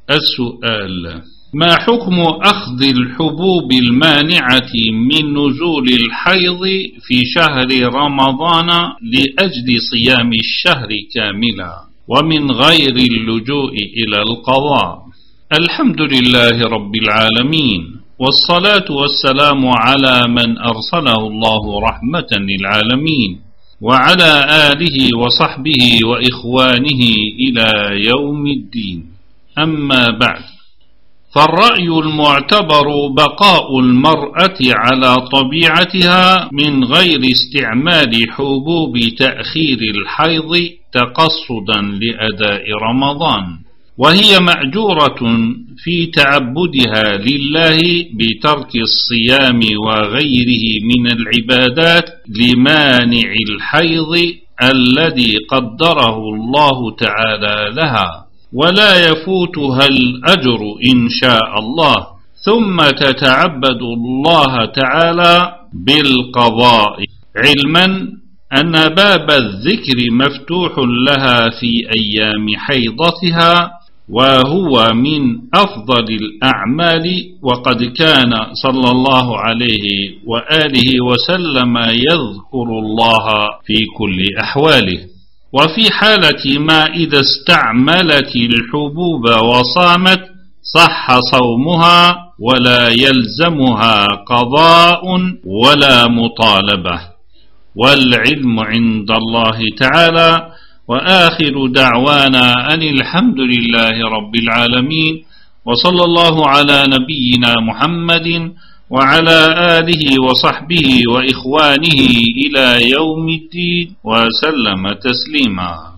السؤال: ما حكم أخذ الحبوب المانعة من نزول الحيض في شهر رمضان لأجل صيام الشهر كاملا ومن غير اللجوء إلى القضاء؟ الحمد لله رب العالمين، والصلاة والسلام على من أرسله الله رحمة للعالمين، وعلى آله وصحبه وإخوانه إلى يوم الدين. أما بعد، فالرأي المعتبر بقاء المرأة على طبيعتها من غير استعمال حبوب تأخير الحيض تقصدا لأداء رمضان، وهي مأجورة في تعبدها لله بترك الصيام وغيره من العبادات لمانع الحيض الذي قدره الله تعالى لها، ولا يفوتها الأجر إن شاء الله، ثم تتعبد الله تعالى بالقضاء، علما أن باب الذكر مفتوح لها في أيام حيضتها، وهو من أفضل الأعمال، وقد كان صلى الله عليه وآله وسلم يذكر الله في كل أحواله. وفي حالة ما إذا استعملت الحبوب وصامت صح صومها ولا يلزمها قضاء ولا مطالبة، والعلم عند الله تعالى. وآخر دعوانا أن الحمد لله رب العالمين، وصلى الله على نبينا محمد وعلى آله وصحبه وإخوانه إلى يوم الدين، وسلم تسليما.